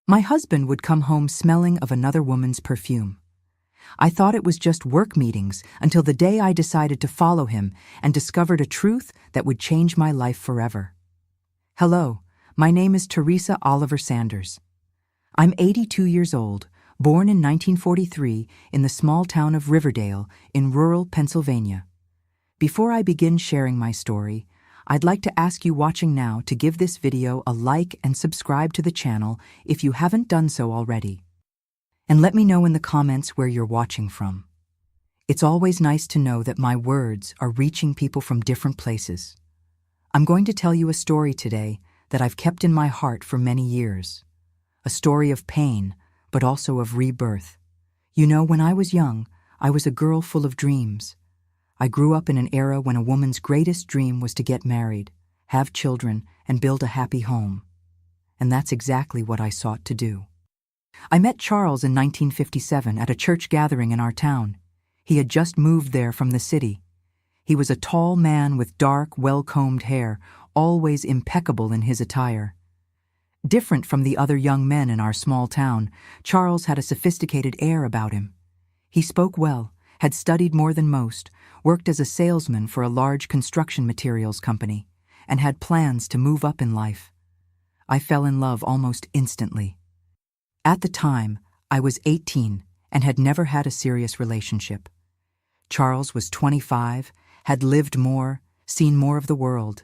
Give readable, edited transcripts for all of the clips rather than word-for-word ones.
My husband would come home smelling of another woman's perfume. I thought it was just work meetings until the day I decided to follow him and discovered a truth that would change my life forever. Hello, my name is Teresa Oliver Sanders. I'm 82 years old, born in 1943 in the small town of Riverdale in rural Pennsylvania. Before I begin sharing my story, I'd like to ask you watching now to give this video a like and subscribe to the channel if you haven't done so already. And let me know in the comments where you're watching from. It's always nice to know that my words are reaching people from different places. I'm going to tell you a story today that I've kept in my heart for many years. A story of pain, but also of rebirth. You know, when I was young, I was a girl full of dreams. I grew up in an era when a woman's greatest dream was to get married, have children, and build a happy home. And that's exactly what I sought to do. I met Charles in 1957 at a church gathering in our town. He had just moved there from the city. He was a tall man with dark, well-combed hair, always impeccable in his attire. Different from the other young men in our small town, Charles had a sophisticated air about him. He spoke well, had studied more than most, worked as a salesman for a large construction materials company, and had plans to move up in life. I fell in love almost instantly. At the time, I was 18 and had never had a serious relationship. Charles was 25, had lived more, seen more of the world.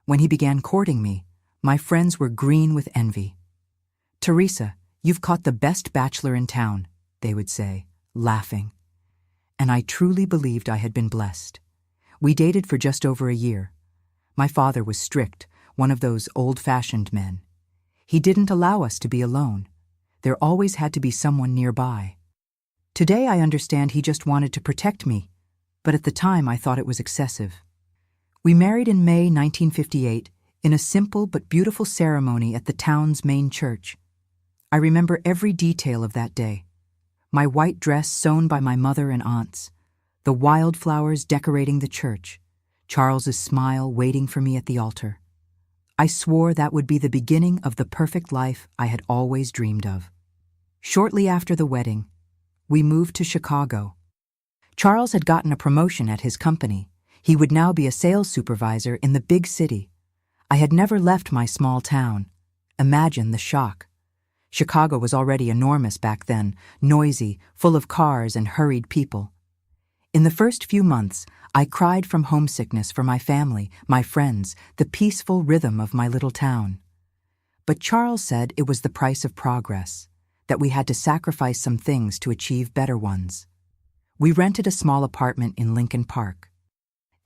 When he began courting me, my friends were green with envy. "Teresa, you've caught the best bachelor in town," they would say, laughing. And I truly believed I had been blessed. We dated for just over a year. My father was strict, one of those old-fashioned men. He didn't allow us to be alone. There always had to be someone nearby. Today I understand he just wanted to protect me, but at the time I thought it was excessive. We married in May 1958 in a simple but beautiful ceremony at the town's main church. I remember every detail of that day. My white dress sewn by my mother and aunts, the wildflowers decorating the church, Charles's smile waiting for me at the altar. I swore that would be the beginning of the perfect life I had always dreamed of. Shortly after the wedding, we moved to Chicago. Charles had gotten a promotion at his company. He would now be a sales supervisor in the big city. I had never left my small town. Imagine the shock. Chicago was already enormous back then, noisy, full of cars and hurried people. In the first few months, I cried from homesickness for my family, my friends, the peaceful rhythm of my little town. But Charles said it was the price of progress, that we had to sacrifice some things to achieve better ones. We rented a small apartment in Lincoln Park.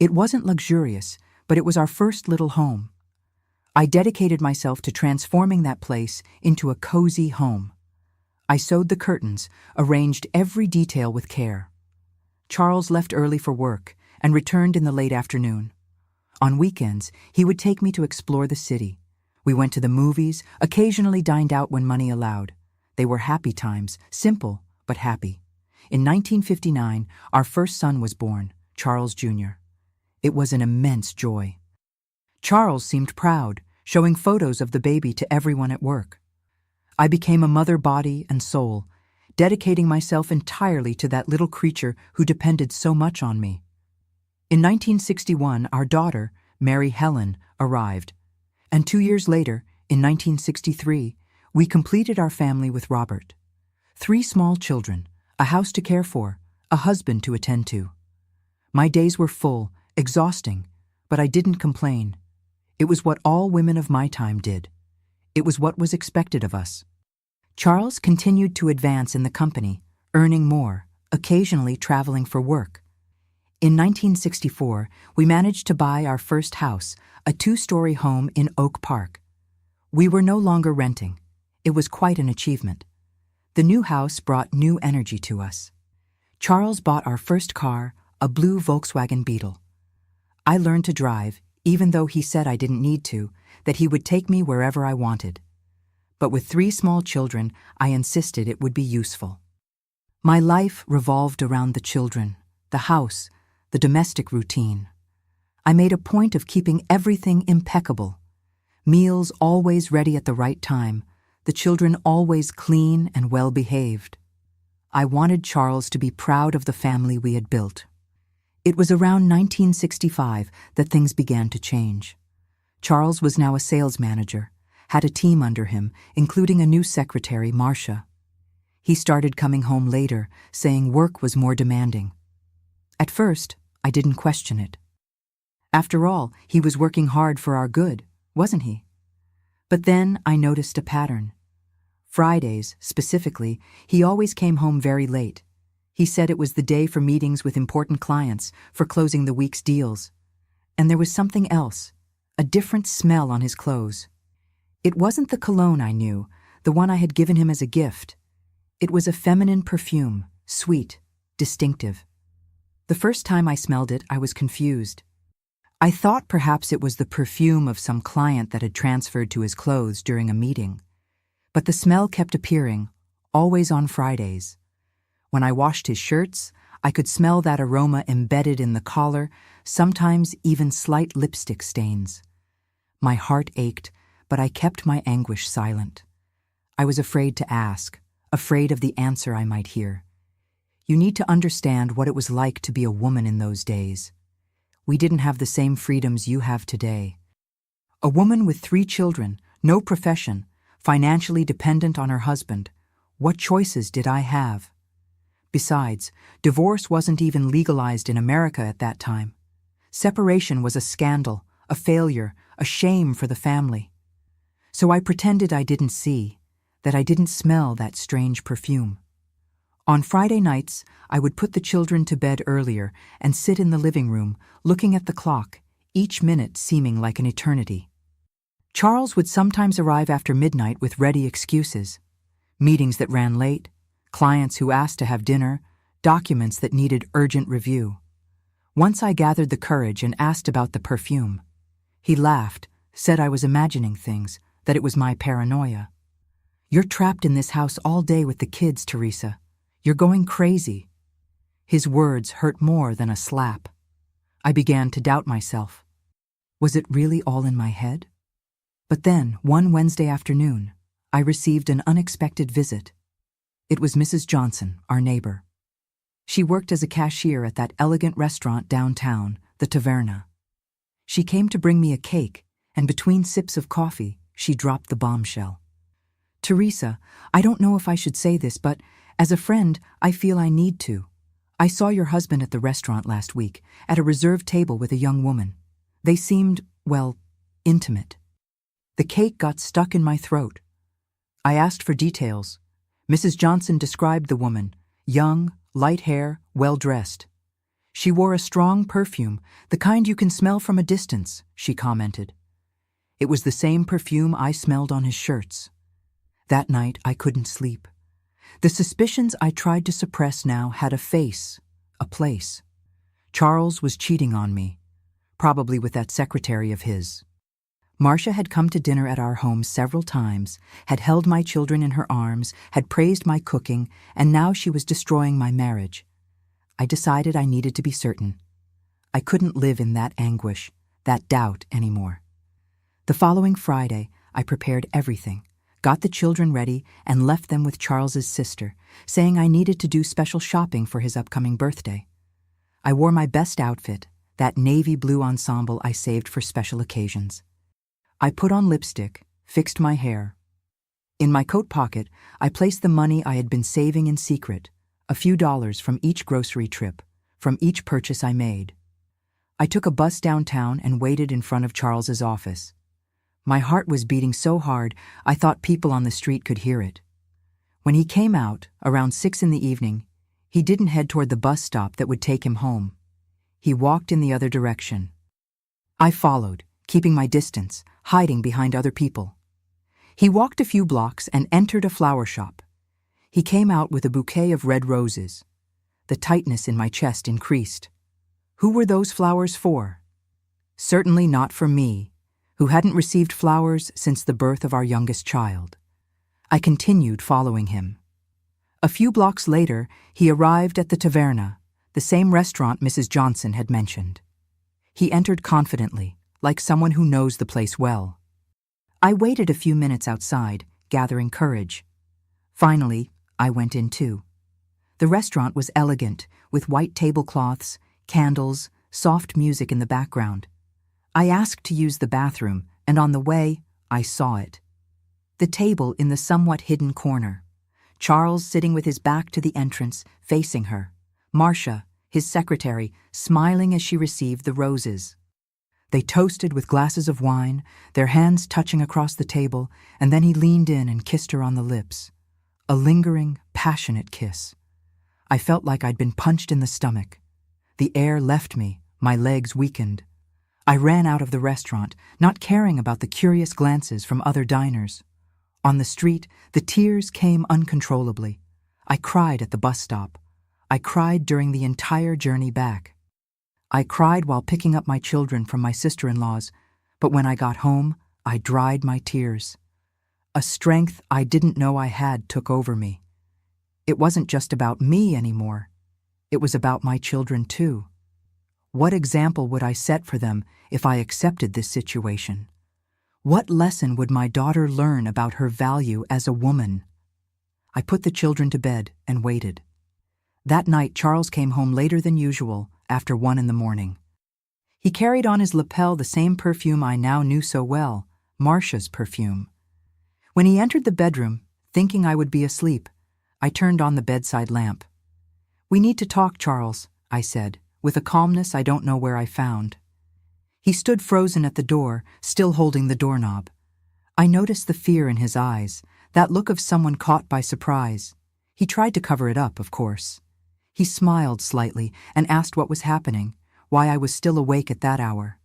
It wasn't luxurious, but it was our first little home. I dedicated myself to transforming that place into a cozy home. I sewed the curtains, arranged every detail with care. Charles left early for work and returned in the late afternoon. On weekends, he would take me to explore the city. We went to the movies, occasionally dined out when money allowed. They were happy times, simple but happy. In 1959, our first son was born, Charles Jr. It was an immense joy. Charles seemed proud, showing photos of the baby to everyone at work. I became a mother body and soul, dedicating myself entirely to that little creature who depended so much on me. In 1961, our daughter, Mary Helen, arrived. And 2 years later, in 1963, we completed our family with Robert. 3 small children, a house to care for, a husband to attend to. My days were full, exhausting, but I didn't complain. It was what all women of my time did. It was what was expected of us. Charles continued to advance in the company, earning more, occasionally traveling for work. In 1964, we managed to buy our first house, a 2-story home in Oak Park. We were no longer renting. It was quite an achievement. The new house brought new energy to us. Charles bought our first car, a blue Volkswagen Beetle. I learned to drive, even though he said I didn't need to, that he would take me wherever I wanted. But with 3 small children, I insisted it would be useful. My life revolved around the children, the house, the domestic routine. I made a point of keeping everything impeccable. Meals always ready at the right time, the the children always clean and well-behaved. I wanted Charles to be proud of the family we had built. It was around 1965 that things began to change. Charles was now a sales manager, had a team under him, including a new secretary, Marcia. He started coming home later, saying work was more demanding. At first, I didn't question it. After all, he was working hard for our good, wasn't he? But then I noticed a pattern. Fridays, specifically, he always came home very late. He said it was the day for meetings with important clients, for closing the week's deals. And there was something else, a different smell on his clothes. It wasn't the cologne I knew, the one I had given him as a gift. It was a feminine perfume, sweet, distinctive. The first time I smelled it, I was confused. I thought perhaps it was the perfume of some client that had transferred to his clothes during a meeting. But the smell kept appearing, always on Fridays. When I washed his shirts, I could smell that aroma embedded in the collar, sometimes even slight lipstick stains. My heart ached, but I kept my anguish silent. I was afraid to ask, afraid of the answer I might hear. You need to understand what it was like to be a woman in those days. We didn't have the same freedoms you have today. A woman with 3 children, no profession, financially dependent on her husband. What choices did I have? Besides, divorce wasn't even legalized in America at that time. Separation was a scandal, a failure, a shame for the family. So I pretended I didn't see, that I didn't smell that strange perfume. On Friday nights, I would put the children to bed earlier and sit in the living room, looking at the clock, each minute seeming like an eternity. Charles would sometimes arrive after midnight with ready excuses. Meetings that ran late, clients who asked to have dinner, documents that needed urgent review. Once I gathered the courage and asked about the perfume. He laughed, said I was imagining things, that it was my paranoia. "You're trapped in this house all day with the kids, Teresa. You're going crazy." His words hurt more than a slap. I began to doubt myself. Was it really all in my head? But then, one Wednesday afternoon, I received an unexpected visit. It was Mrs. Johnson, our neighbor. She worked as a cashier at that elegant restaurant downtown, the Taverna. She came to bring me a cake, and between sips of coffee, she dropped the bombshell. "Teresa, I don't know if I should say this, but as a friend, I feel I need to. I saw your husband at the restaurant last week, at a reserved table with a young woman. They seemed, well, intimate." The cake got stuck in my throat. I asked for details. Mrs. Johnson described the woman, young, light hair, well-dressed. "She wore a strong perfume, the kind you can smell from a distance," she commented. It was the same perfume I smelled on his shirts. That night, I couldn't sleep. The suspicions I tried to suppress now had a face, a place. Charles was cheating on me, probably with that secretary of his. Marcia had come to dinner at our home several times, had held my children in her arms, had praised my cooking, and now she was destroying my marriage. I decided I needed to be certain. I couldn't live in that anguish, that doubt anymore. The following Friday, I prepared everything, got the children ready, and left them with Charles's sister, saying I needed to do special shopping for his upcoming birthday. I wore my best outfit, that navy blue ensemble I saved for special occasions. I put on lipstick, fixed my hair. In my coat pocket, I placed the money I had been saving in secret, a few dollars from each grocery trip, from each purchase I made. I took a bus downtown and waited in front of Charles's office. My heart was beating so hard, I thought people on the street could hear it. When he came out, around 6 in the evening, he didn't head toward the bus stop that would take him home. He walked in the other direction. I followed, keeping my distance, hiding behind other people. He walked a few blocks and entered a flower shop. He came out with a bouquet of red roses. The tightness in my chest increased. Who were those flowers for? Certainly not for me, who hadn't received flowers since the birth of our youngest child. I continued following him. A few blocks later, he arrived at the Taverna, the same restaurant Mrs. Johnson had mentioned. He entered confidently, like someone who knows the place well. I waited a few minutes outside, gathering courage. Finally, I went in too. The restaurant was elegant, with white tablecloths, candles, soft music in the background. I asked to use the bathroom, and on the way, I saw it. The table in the somewhat hidden corner. Charles sitting with his back to the entrance, facing her. Marcia, his secretary, smiling as she received the roses. They toasted with glasses of wine, their hands touching across the table, and then he leaned in and kissed her on the lips. A lingering, passionate kiss. I felt like I'd been punched in the stomach. The air left me, my legs weakened. I ran out of the restaurant, not caring about the curious glances from other diners. On the street, the tears came uncontrollably. I cried at the bus stop. I cried during the entire journey back. I cried while picking up my children from my sister-in-law's, but when I got home, I dried my tears. A strength I didn't know I had took over me. It wasn't just about me anymore. It was about my children too. What example would I set for them if I accepted this situation? What lesson would my daughter learn about her value as a woman? I put the children to bed and waited. That night, Charles came home later than usual, after 1 a.m. He carried on his lapel the same perfume I now knew so well, Marcia's perfume. When he entered the bedroom, thinking I would be asleep, I turned on the bedside lamp. "We need to talk, Charles," I said, with a calmness I don't know where I found. He stood frozen at the door, still holding the doorknob. I noticed the fear in his eyes, that look of someone caught by surprise. He tried to cover it up, of course. He smiled slightly and asked what was happening, why I was still awake at that hour.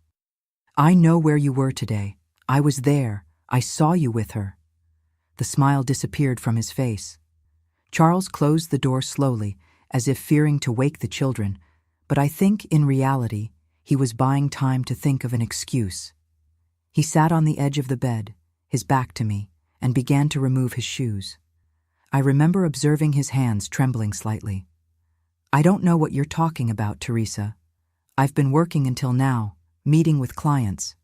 "I know where you were today. I was there. I saw you with her." The smile disappeared from his face. Charles closed the door slowly, as if fearing to wake the children, but I think, in reality, he was buying time to think of an excuse. He sat on the edge of the bed, his back to me, and began to remove his shoes. I remember observing his hands trembling slightly. "I don't know what you're talking about, Teresa. I've been working until now, meeting with clients."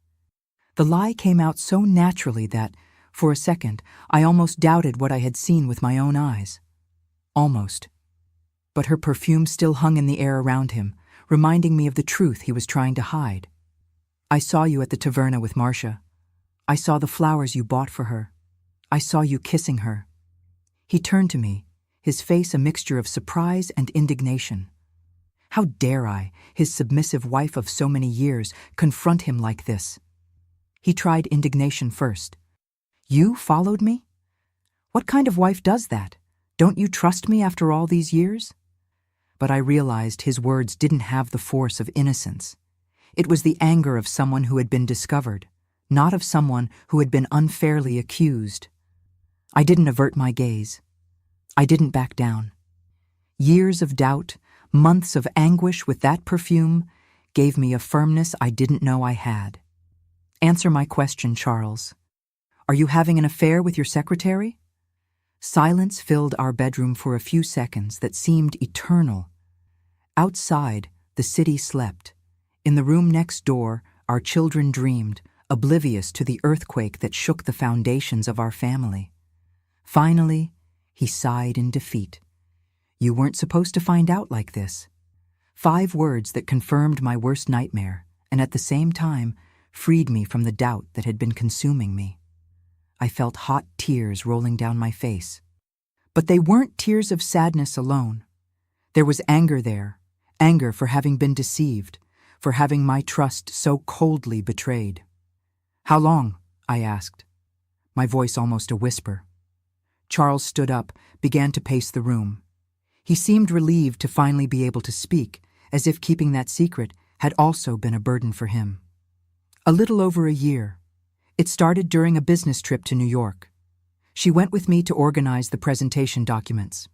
The lie came out so naturally that, for a second, I almost doubted what I had seen with my own eyes. Almost. But her perfume still hung in the air around him, reminding me of the truth he was trying to hide. "I saw you at the taverna with Marcia. I saw the flowers you bought for her. I saw you kissing her." He turned to me, his face a mixture of surprise and indignation. How dare I, his submissive wife of so many years, confront him like this? He tried indignation first. "You followed me? What kind of wife does that? Don't you trust me after all these years?" But I realized his words didn't have the force of innocence. It was the anger of someone who had been discovered, not of someone who had been unfairly accused. I didn't avert my gaze. I didn't back down. Years of doubt, months of anguish with that perfume, gave me a firmness I didn't know I had. "Answer my question, Charles. Are you having an affair with your secretary?" Silence filled our bedroom for a few seconds that seemed eternal. Outside, the city slept. In the room next door, our children dreamed, oblivious to the earthquake that shook the foundations of our family. Finally, he sighed in defeat. "You weren't supposed to find out like this." 5 words that confirmed my worst nightmare, and at the same time, freed me from the doubt that had been consuming me. I felt hot tears rolling down my face. But they weren't tears of sadness alone. There was anger there, anger for having been deceived, for having my trust so coldly betrayed. "How long?" I asked, my voice almost a whisper. Charles stood up, began to pace the room. He seemed relieved to finally be able to speak, as if keeping that secret had also been a burden for him. "A little over a year. It started during a business trip to New York. She went with me to organize the presentation documents.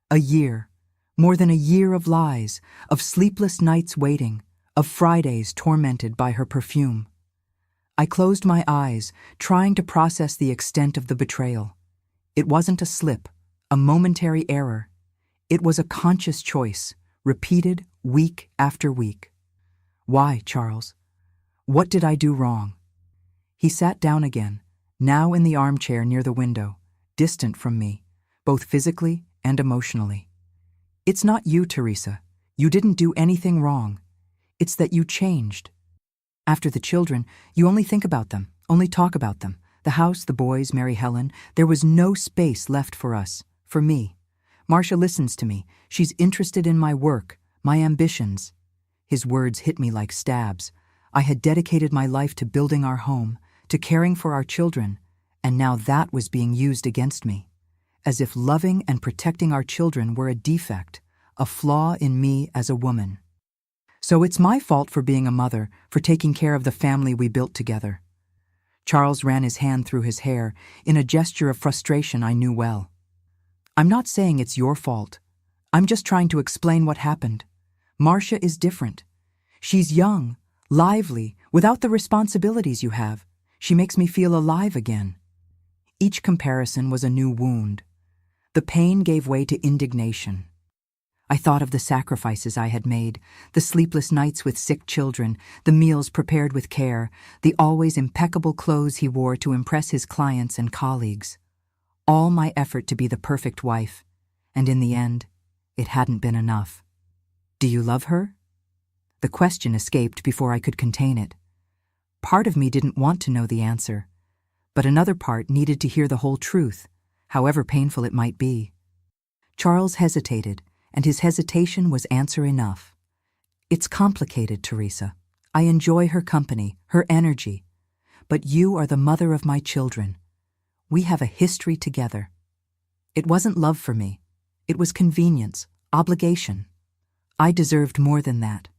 A year, more than a year of lies, of sleepless nights waiting, of Fridays tormented by her perfume. I closed my eyes, trying to process the extent of the betrayal. It wasn't a slip, a momentary error. It was a conscious choice, repeated week after week. Why, Charles? What did I do wrong?" He sat down again, now in the armchair near the window, distant from me, both physically and emotionally. It's not you, Teresa. You didn't do anything wrong. It's that you changed. After the children, you only think about them, only talk about them. The house, the boys, Mary Helen. There was no space left for us, for me. Marcia listens to me. She's interested in my work, my ambitions. His words hit me like stabs. I had dedicated my life to building our home, to caring for our children, and now that was being used against me. As if loving and protecting our children were a defect, a flaw in me as a woman. So it's my fault for being a mother, for taking care of the family we built together. Charles ran his hand through his hair in a gesture of frustration I knew well. I'm not saying it's your fault. I'm just trying to explain what happened. Marcia is different. She's young, lively, without the responsibilities you have. She makes me feel alive again. Each comparison was a new wound. The pain gave way to indignation. I thought of the sacrifices I had made, the sleepless nights with sick children, the meals prepared with care, the always impeccable clothes he wore to impress his clients and colleagues. All my effort to be the perfect wife, and in the end, it hadn't been enough. Do you love her? The question escaped before I could contain it. Part of me didn't want to know the answer, but another part needed to hear the whole truth, however painful it might be. Charles hesitated, and his hesitation was answer enough. It's complicated, Teresa. I enjoy her company, her energy. But you are the mother of my children. We have a history together. It wasn't love for me. It was convenience, obligation. I deserved more than that.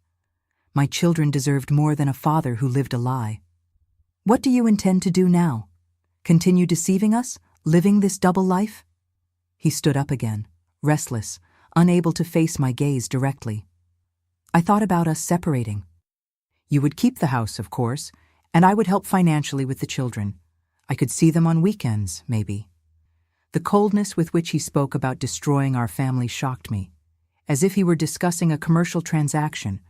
My children deserved more than a father who lived a lie. What do you intend to do now? Continue deceiving us, living this double life? He stood up again, restless, unable to face my gaze directly. I thought about us separating. You would keep the house, of course, and I would help financially with the children. I could see them on weekends, maybe. The coldness with which he spoke about destroying our family shocked me, as if he were discussing a commercial transaction,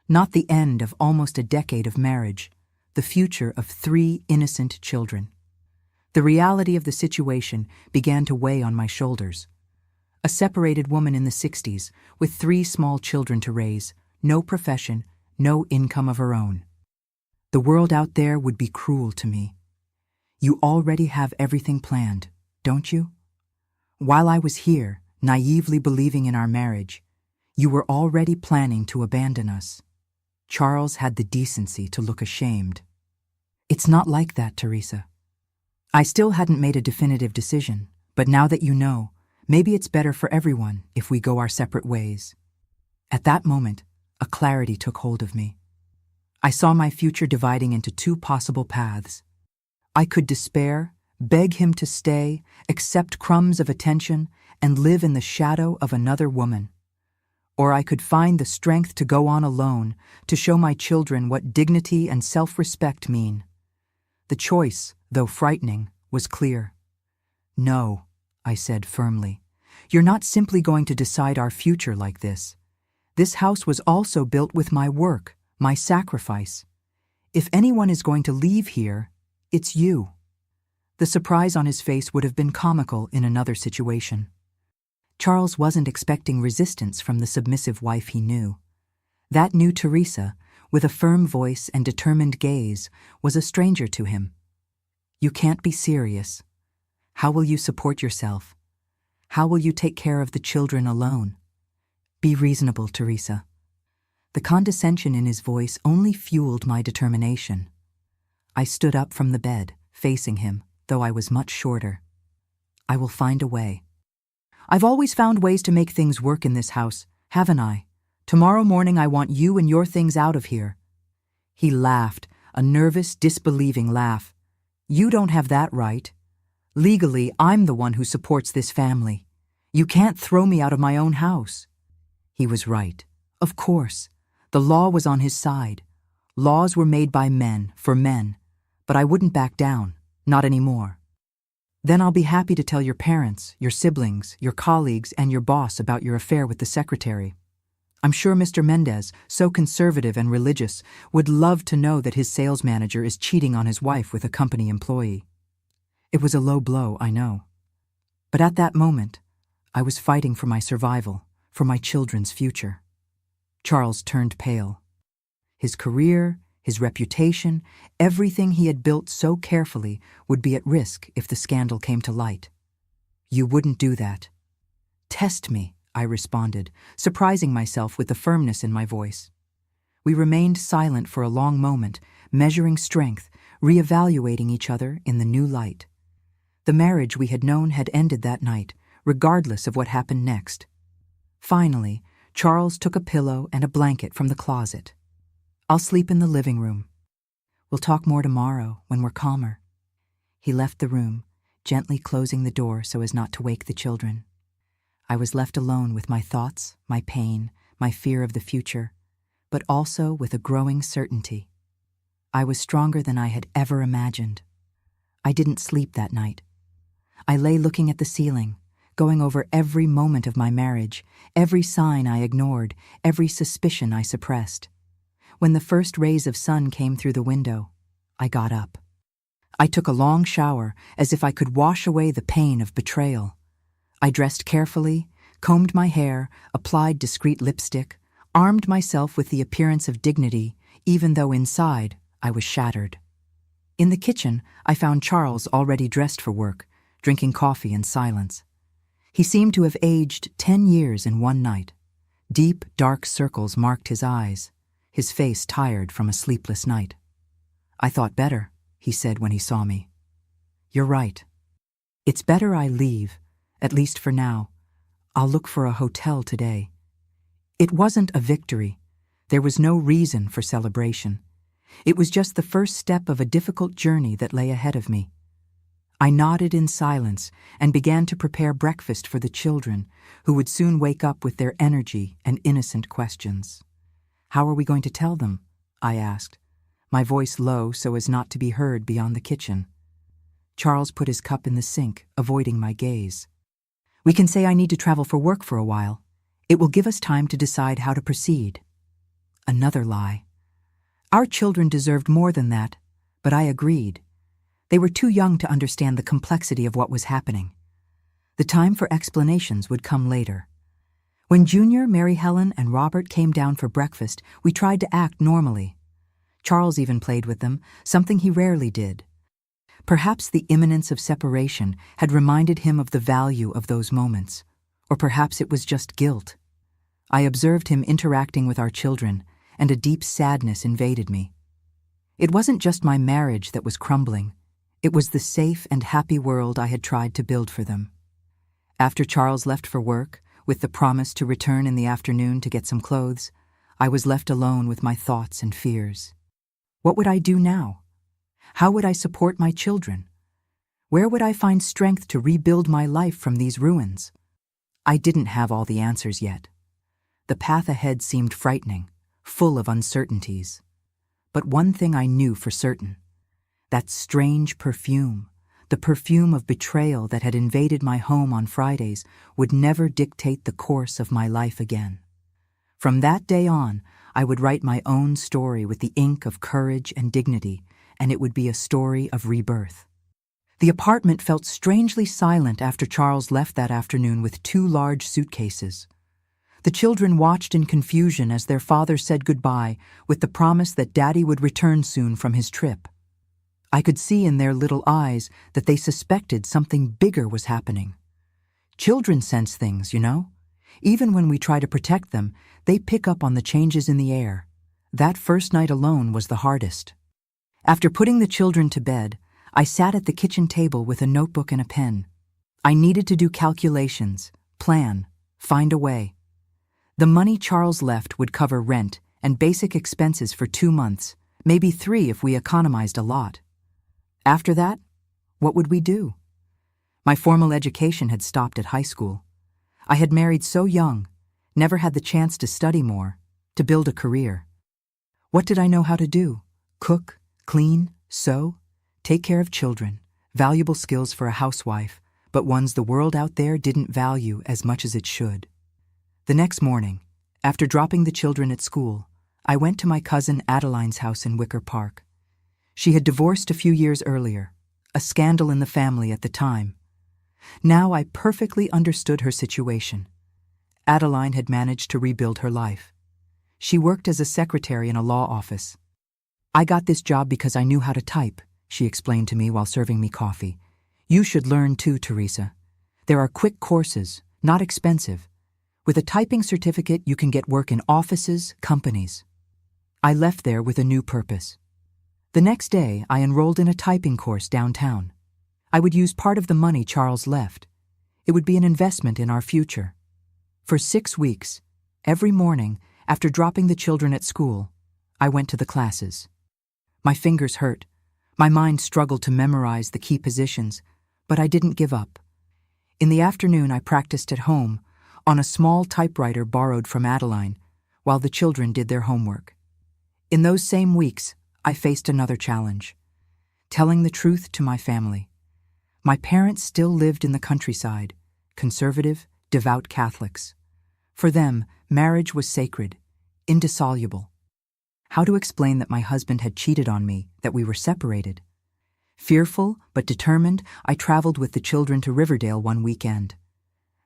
not the end of almost a decade of marriage, the future of 3 innocent children. The reality of the situation began to weigh on my shoulders. A separated woman in the 60s, with 3 small children to raise, no profession, no income of her own. The world out there would be cruel to me. You already have everything planned, don't you? While I was here, naively believing in our marriage, you were already planning to abandon us. Charles had the decency to look ashamed. It's not like that, Teresa. I still hadn't made a definitive decision, but now that you know, maybe it's better for everyone if we go our separate ways. At that moment, a clarity took hold of me. I saw my future dividing into 2 possible paths. I could despair, beg him to stay, accept crumbs of attention, and live in the shadow of another woman. Or I could find the strength to go on alone, to show my children what dignity and self-respect mean. The choice, though frightening, was clear. No, I said firmly. You're not simply going to decide our future like this. This house was also built with my work, my sacrifice. If anyone is going to leave here, it's you. The surprise on his face would have been comical in another situation. Charles wasn't expecting resistance from the submissive wife he knew. That new Teresa, with a firm voice and determined gaze, was a stranger to him. You can't be serious. How will you support yourself? How will you take care of the children alone? Be reasonable, Teresa. The condescension in his voice only fueled my determination. I stood up from the bed, facing him, though I was much shorter. I will find a way. I've always found ways to make things work in this house, haven't I? Tomorrow morning I want you and your things out of here. He laughed, a nervous, disbelieving laugh. You don't have that right. Legally, I'm the one who supports this family. You can't throw me out of my own house. He was right. Of course. The law was on his side. Laws were made by men, for men. But I wouldn't back down. Not anymore. Then I'll be happy to tell your parents, your siblings, your colleagues, and your boss about your affair with the secretary. I'm sure Mr. Mendez, so conservative and religious, would love to know that his sales manager is cheating on his wife with a company employee. It was a low blow, I know. But at that moment, I was fighting for my survival, for my children's future. Charles turned pale. His career, his reputation, everything he had built so carefully would be at risk if the scandal came to light. "You wouldn't do that." "Test me," I responded, surprising myself with the firmness in my voice. We remained silent for a long moment, measuring strength, reevaluating each other in the new light. The marriage we had known had ended that night, regardless of what happened next. Finally, Charles took a pillow and a blanket from the closet. "I'll sleep in the living room. We'll talk more tomorrow when we're calmer." He left the room, gently closing the door so as not to wake the children. I was left alone with my thoughts, my pain, my fear of the future, but also with a growing certainty. I was stronger than I had ever imagined. I didn't sleep that night. I lay looking at the ceiling, going over every moment of my marriage, every sign I ignored, every suspicion I suppressed. When the first rays of sun came through the window, I got up. I took a long shower, as if I could wash away the pain of betrayal. I dressed carefully, combed my hair, applied discreet lipstick, armed myself with the appearance of dignity, even though inside I was shattered. In the kitchen, I found Charles already dressed for work, drinking coffee in silence. He seemed to have aged 10 years in one night. Deep, dark circles marked his eyes, his face tired from a sleepless night. "I thought better," he said when he saw me. "You're right. It's better I leave, at least for now. I'll look for a hotel today." It wasn't a victory. There was no reason for celebration. It was just the first step of a difficult journey that lay ahead of me. I nodded in silence and began to prepare breakfast for the children, who would soon wake up with their energy and innocent questions. "How are we going to tell them?" I asked, my voice low so as not to be heard beyond the kitchen. Charles put his cup in the sink, avoiding my gaze. "We can say I need to travel for work for a while. It will give us time to decide how to proceed." Another lie. Our children deserved more than that, but I agreed. They were too young to understand the complexity of what was happening. The time for explanations would come later. When Junior, Mary Helen, and Robert came down for breakfast, we tried to act normally. Charles even played with them, something he rarely did. Perhaps the imminence of separation had reminded him of the value of those moments, or perhaps it was just guilt. I observed him interacting with our children, and a deep sadness invaded me. It wasn't just my marriage that was crumbling. It was the safe and happy world I had tried to build for them. After Charles left for work, with the promise to return in the afternoon to get some clothes, I was left alone with my thoughts and fears. What would I do now? How would I support my children? Where would I find strength to rebuild my life from these ruins? I didn't have all the answers yet. The path ahead seemed frightening, full of uncertainties. But one thing I knew for certain: that strange perfume, the perfume of betrayal that had invaded my home on Fridays, would never dictate the course of my life again. From that day on, I would write my own story with the ink of courage and dignity, and it would be a story of rebirth. The apartment felt strangely silent after Charles left that afternoon with 2 large suitcases. The children watched in confusion as their father said goodbye, with the promise that Daddy would return soon from his trip. I could see in their little eyes that they suspected something bigger was happening. Children sense things, you know. Even when we try to protect them, they pick up on the changes in the air. That first night alone was the hardest. After putting the children to bed, I sat at the kitchen table with a notebook and a pen. I needed to do calculations, plan, find a way. The money Charles left would cover rent and basic expenses for 2 months, maybe 3 if we economized a lot. After that, what would we do? My formal education had stopped at high school. I had married so young, never had the chance to study more, to build a career. What did I know how to do? Cook, clean, sew, take care of children, valuable skills for a housewife, but ones the world out there didn't value as much as it should. The next morning, after dropping the children at school, I went to my cousin Adeline's house in Wicker Park. She had divorced a few years earlier, a scandal in the family at the time. Now I perfectly understood her situation. Adeline had managed to rebuild her life. She worked as a secretary in a law office. "I got this job because I knew how to type," she explained to me while serving me coffee. "You should learn too, Teresa. There are quick courses, not expensive. With a typing certificate, you can get work in offices, companies." I left there with a new purpose. The next day, I enrolled in a typing course downtown. I would use part of the money Charles left. It would be an investment in our future. For 6 weeks, every morning, after dropping the children at school, I went to the classes. My fingers hurt. My mind struggled to memorize the key positions, but I didn't give up. In the afternoon, I practiced at home, on a small typewriter borrowed from Adeline, while the children did their homework. In those same weeks, I faced another challenge: telling the truth to my family. My parents still lived in the countryside, conservative, devout Catholics. For them, marriage was sacred, indissoluble. How to explain that my husband had cheated on me, that we were separated? Fearful but determined, I traveled with the children to Riverdale one weekend.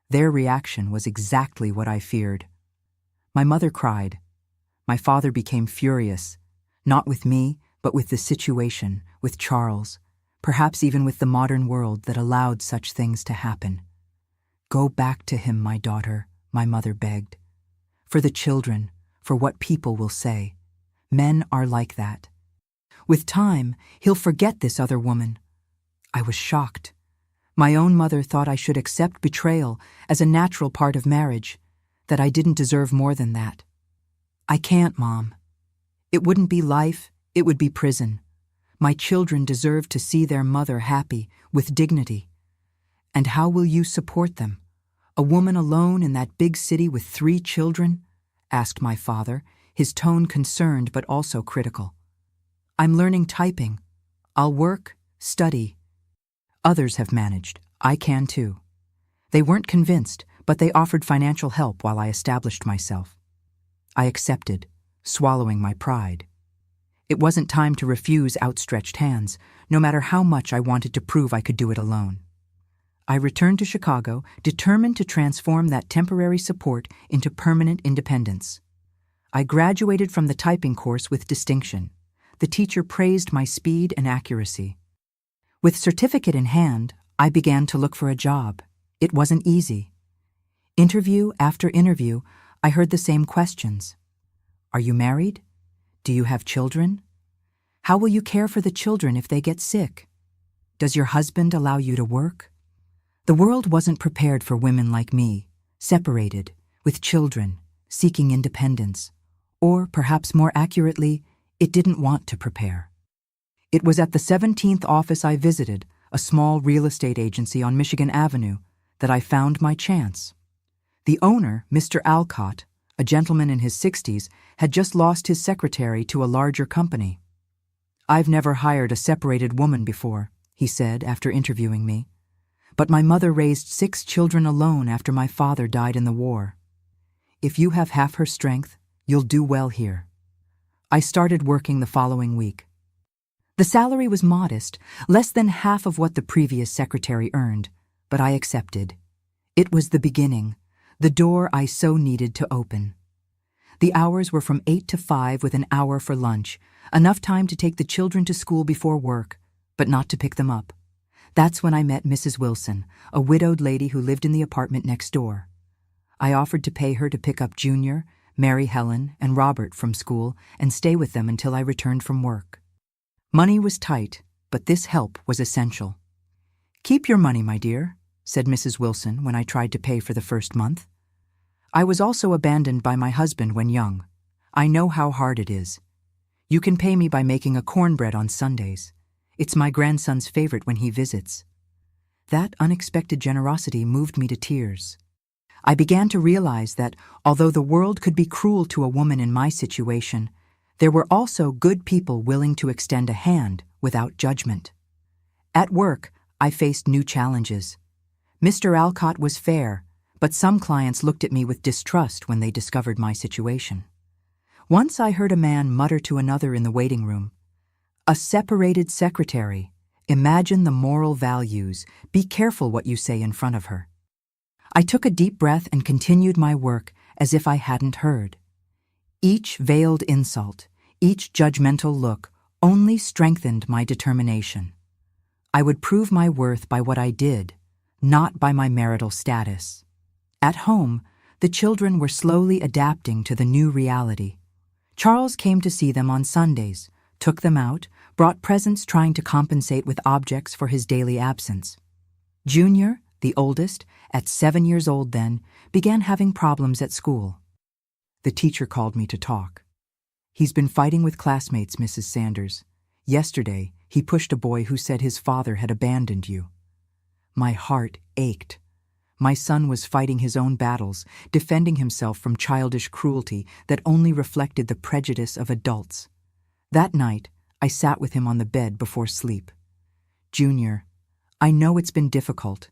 Their reaction was exactly what I feared. My mother cried. My father became furious, not with me, but with the situation, with Charles, perhaps even with the modern world that allowed such things to happen. "Go back to him, my daughter," my mother begged. "For the children, for what people will say. Men are like that. With time, he'll forget this other woman." I was shocked. My own mother thought I should accept betrayal as a natural part of marriage, that I didn't deserve more than that. "I can't, Mom. It wouldn't be life, it would be prison. My children deserve to see their mother happy, with dignity. And how will you support them? A woman alone in that big city with 3 children?" asked my father, his tone concerned but also critical. "I'm learning typing. I'll work, study. Others have managed. I can too." They weren't convinced, but they offered financial help while I established myself. I accepted, swallowing my pride. It wasn't time to refuse outstretched hands, no matter how much I wanted to prove I could do it alone. I returned to Chicago, determined to transform that temporary support into permanent independence. I graduated from the typing course with distinction. The teacher praised my speed and accuracy. With certificate in hand, I began to look for a job. It wasn't easy. Interview after interview, I heard the same questions. "Are you married? Do you have children? How will you care for the children if they get sick? Does your husband allow you to work?" The world wasn't prepared for women like me, separated, with children, seeking independence. Or, perhaps more accurately, it didn't want to prepare. It was at the 17th office I visited, a small real estate agency on Michigan Avenue, that I found my chance. The owner, Mr. Alcott, a gentleman in his 60s, had just lost his secretary to a larger company. "I've never hired a separated woman before," he said after interviewing me. "But my mother raised 6 children alone after my father died in the war. If you have half her strength, you'll do well here." I started working the following week. The salary was modest, less than half of what the previous secretary earned, but I accepted. It was the beginning, the door I so needed to open. The hours were from 8 to 5 with an hour for lunch, enough time to take the children to school before work, but not to pick them up. That's when I met Mrs. Wilson, a widowed lady who lived in the apartment next door. I offered to pay her to pick up Junior, Mary Helen, and Robert from school and stay with them until I returned from work. Money was tight, but this help was essential. "Keep your money, my dear," said Mrs. Wilson when I tried to pay for the first month. "I was also abandoned by my husband when young. I know how hard it is. You can pay me by making a cornbread on Sundays. It's my grandson's favorite when he visits." That unexpected generosity moved me to tears. I began to realize that, although the world could be cruel to a woman in my situation, there were also good people willing to extend a hand without judgment. At work, I faced new challenges. Mr. Alcott was fair, but some clients looked at me with distrust when they discovered my situation. Once I heard a man mutter to another in the waiting room, "A separated secretary, Imagine the moral values. Be careful what you say in front of her. I took a deep breath and continued my work as if I hadn't heard. Each veiled insult, each judgmental look only strengthened my determination. I would prove my worth by what I did, not by my marital status. At home, the children were slowly adapting to the new reality. Charles came to see them on Sundays, took them out, brought presents trying to compensate with objects for his daily absence. Junior, the oldest, at 7 years old then, began having problems at school. The teacher called me to talk. "He's been fighting with classmates, Mrs. Sanders. Yesterday, he pushed a boy who said his father had abandoned you." My heart ached. My son was fighting his own battles, defending himself from childish cruelty that only reflected the prejudice of adults. That night, I sat with him on the bed before sleep. "Junior, I know it's been difficult.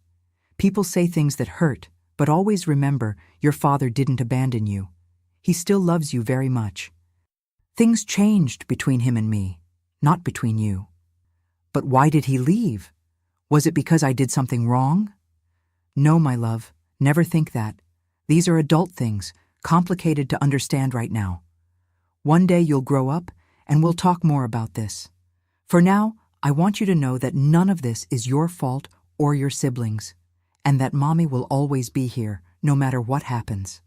People say things that hurt, but always remember your father didn't abandon you. He still loves you very much. Things changed between him and me, not between you." "But why did he leave? Was it because I did something wrong?" "No, my love, never think that. These are adult things, complicated to understand right now. One day you'll grow up, and we'll talk more about this. For now, I want you to know that none of this is your fault or your siblings, and that Mommy will always be here, no matter what happens."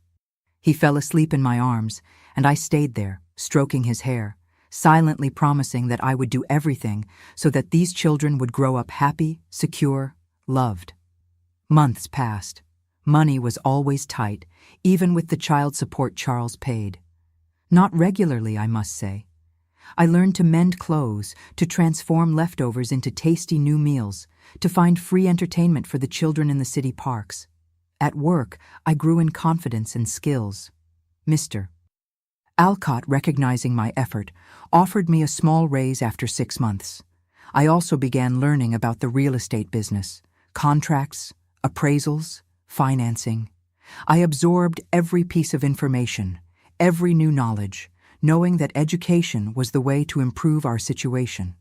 He fell asleep in my arms, and I stayed there, stroking his hair, silently promising that I would do everything so that these children would grow up happy, secure, loved. Months passed. Money was always tight, even with the child support Charles paid. Not regularly, I must say. I learned to mend clothes, to transform leftovers into tasty new meals, to find free entertainment for the children in the city parks. At work, I grew in confidence and skills. Mr. Alcott, recognizing my effort, offered me a small raise after 6 months. I also began learning about the real estate business, contracts, appraisals, financing. I absorbed every piece of information, every new knowledge, knowing that education was the way to improve our situation.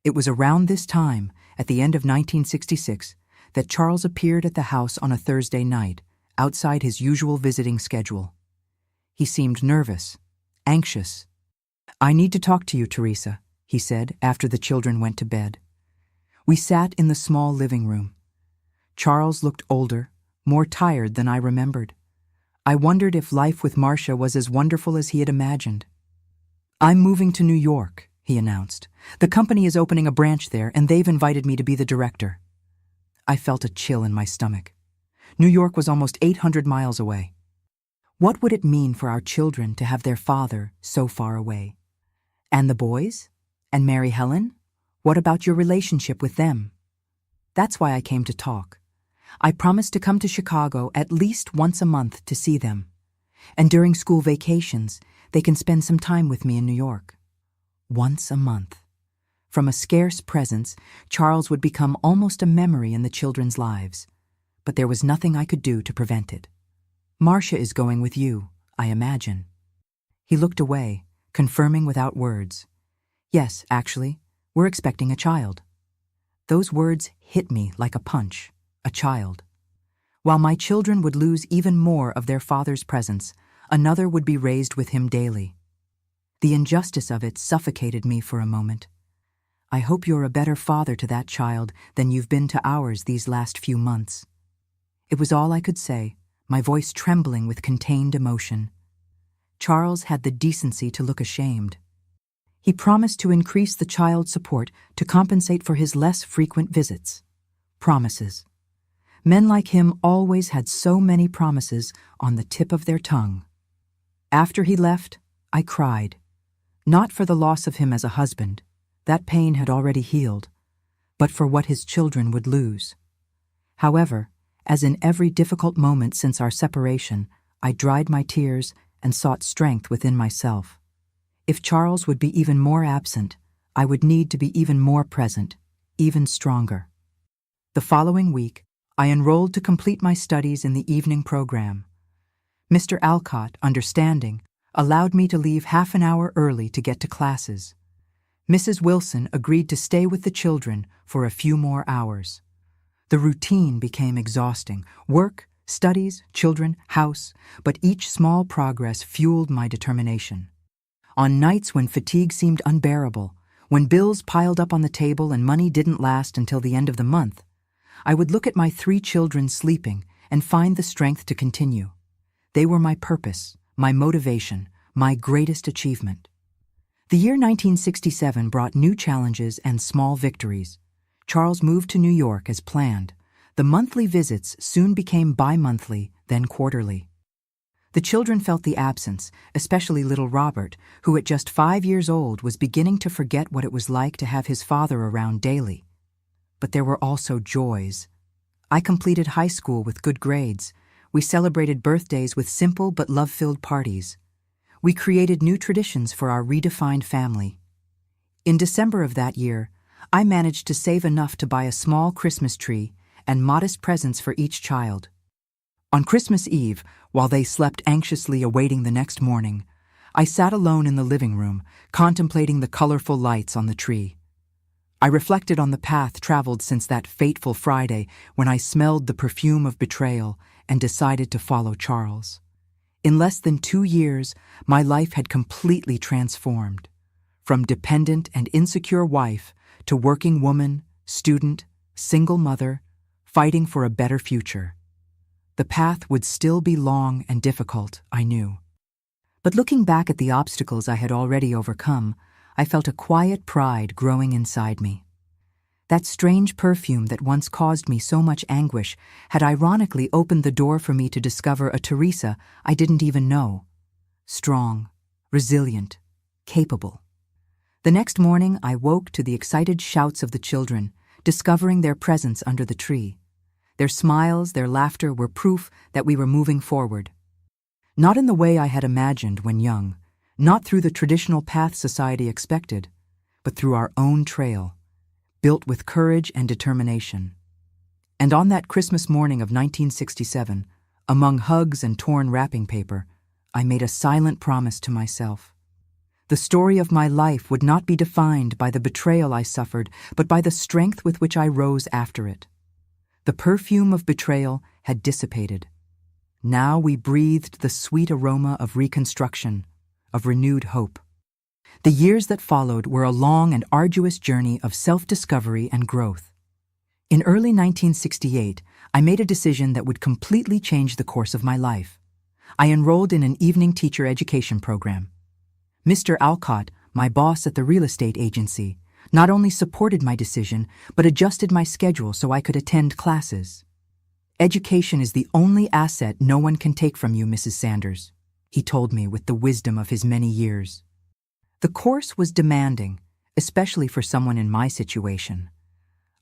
It was around this time, at the end of 1966, that Charles appeared at the house on a Thursday night, outside his usual visiting schedule. He seemed nervous, anxious. "I need to talk to you, Teresa," he said after the children went to bed. We sat in the small living room. Charles looked older, more tired than I remembered. I wondered if life with Marcia was as wonderful as he had imagined. "I'm moving to New York," he announced. "The company is opening a branch there, and they've invited me to be the director." I felt a chill in my stomach. New York was almost 800 miles away. What would it mean for our children to have their father so far away? And the boys? And Mary Helen? What about your relationship with them? That's why I came to talk. I promised to come to Chicago at least once a month to see them. And during school vacations, they can spend some time with me in New York. Once a month. From a scarce presence, Charles would become almost a memory in the children's lives. But there was nothing I could do to prevent it. "Marcia is going with you, I imagine." He looked away, confirming without words. "Yes, actually, we're expecting a child." Those words hit me like a punch. A child. While my children would lose even more of their father's presence, another would be raised with him daily. The injustice of it suffocated me for a moment. "I hope you're a better father to that child than you've been to ours these last few months." It was all I could say, my voice trembling with contained emotion. Charles had the decency to look ashamed. He promised to increase the child support to compensate for his less frequent visits. Promises. Men like him always had so many promises on the tip of their tongue. After he left, I cried. Not for the loss of him as a husband, that pain had already healed, but for what his children would lose. However, as in every difficult moment since our separation, I dried my tears and sought strength within myself. If Charles would be even more absent, I would need to be even more present, even stronger. The following week, I enrolled to complete my studies in the evening program. Mr. Alcott, understanding, allowed me to leave half an hour early to get to classes. Mrs. Wilson agreed to stay with the children for a few more hours. The routine became exhausting. Work, studies, children, house, but each small progress fueled my determination. On nights when fatigue seemed unbearable, when bills piled up on the table and money didn't last until the end of the month, I would look at my 3 children sleeping and find the strength to continue. They were my purpose, my motivation, my greatest achievement. The year 1967 brought new challenges and small victories. Charles moved to New York as planned. The monthly visits soon became bi-monthly, then quarterly. The children felt the absence, especially little Robert, who at just 5 years old was beginning to forget what it was like to have his father around daily. But there were also joys. I completed high school with good grades. We celebrated birthdays with simple but love-filled parties. We created new traditions for our redefined family. In December of that year, I managed to save enough to buy a small Christmas tree and modest presents for each child. On Christmas Eve, while they slept anxiously awaiting the next morning, I sat alone in the living room, contemplating the colorful lights on the tree. I reflected on the path traveled since that fateful Friday when I smelled the perfume of betrayal and decided to follow Charles. In less than 2 years, my life had completely transformed. From dependent and insecure wife to working woman, student, single mother, fighting for a better future. The path would still be long and difficult, I knew. But looking back at the obstacles I had already overcome, I felt a quiet pride growing inside me. That strange perfume that once caused me so much anguish had ironically opened the door for me to discover a Teresa I didn't even know. Strong, resilient, capable. The next morning, I woke to the excited shouts of the children, discovering their presence under the tree. Their smiles, their laughter were proof that we were moving forward. Not in the way I had imagined when young, not through the traditional path society expected, but through our own trail, built with courage and determination. And on that Christmas morning of 1967, among hugs and torn wrapping paper, I made a silent promise to myself. The story of my life would not be defined by the betrayal I suffered, but by the strength with which I rose after it. The perfume of betrayal had dissipated. Now we breathed the sweet aroma of reconstruction, of renewed hope. The years that followed were a long and arduous journey of self-discovery and growth. In early 1968, I made a decision that would completely change the course of my life. I enrolled in an evening teacher education program. Mr. Alcott, my boss at the real estate agency, not only supported my decision, but adjusted my schedule so I could attend classes. Education is the only asset no one can take from you, Mrs. Sanders, he told me with the wisdom of his many years. The course was demanding, especially for someone in my situation.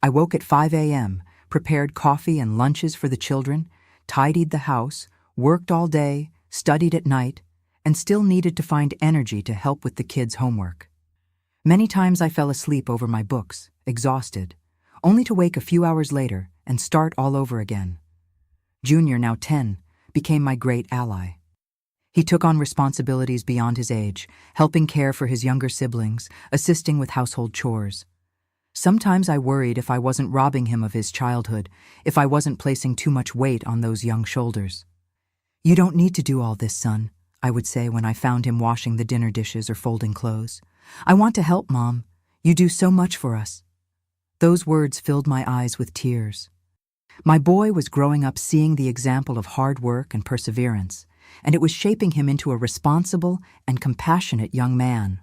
I woke at 5 a.m., prepared coffee and lunches for the children, tidied the house, worked all day, studied at night, and still needed to find energy to help with the kids' homework. Many times I fell asleep over my books, exhausted, only to wake a few hours later and start all over again. Junior, now 10, became my great ally. He took on responsibilities beyond his age, helping care for his younger siblings, assisting with household chores. Sometimes I worried if I wasn't robbing him of his childhood, if I wasn't placing too much weight on those young shoulders. "You don't need to do all this, son," I would say when I found him washing the dinner dishes or folding clothes. "I want to help, Mom. You do so much for us." Those words filled my eyes with tears. My boy was growing up seeing the example of hard work and perseverance, and it was shaping him into a responsible and compassionate young man.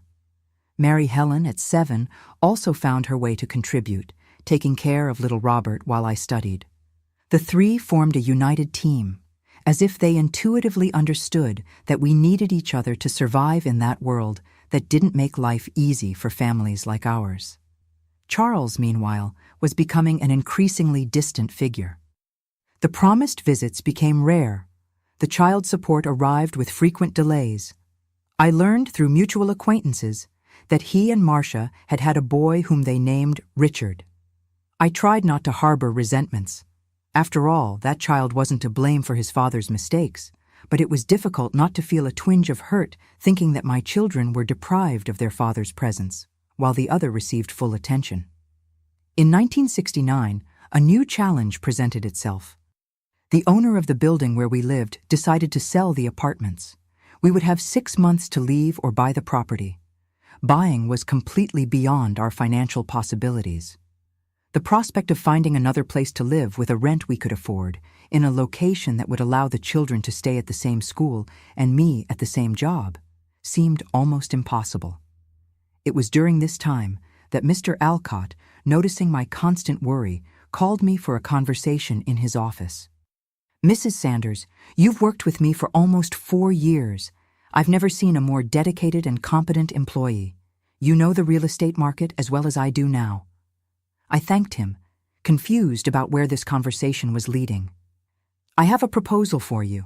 Mary Helen, at 7, also found her way to contribute, taking care of little Robert while I studied. The 3 formed a united team, as if they intuitively understood that we needed each other to survive in that world that didn't make life easy for families like ours. Charles, meanwhile, was becoming an increasingly distant figure. The promised visits became rare. The child support arrived with frequent delays. I learned through mutual acquaintances that he and Marcia had had a boy whom they named Richard. I tried not to harbor resentments. After all, that child wasn't to blame for his father's mistakes, but it was difficult not to feel a twinge of hurt thinking that my children were deprived of their father's presence. while the other received full attention. In 1969, a new challenge presented itself. The owner of the building where we lived decided to sell the apartments. We would have 6 months to leave or buy the property. Buying was completely beyond our financial possibilities. The prospect of finding another place to live with a rent we could afford, in a location that would allow the children to stay at the same school and me at the same job, seemed almost impossible. It was during this time that Mr. Alcott, noticing my constant worry, called me for a conversation in his office. "Mrs. Sanders, you've worked with me for almost 4 years. I've never seen a more dedicated and competent employee. You know the real estate market as well as I do now." I thanked him, confused about where this conversation was leading. "I have a proposal for you.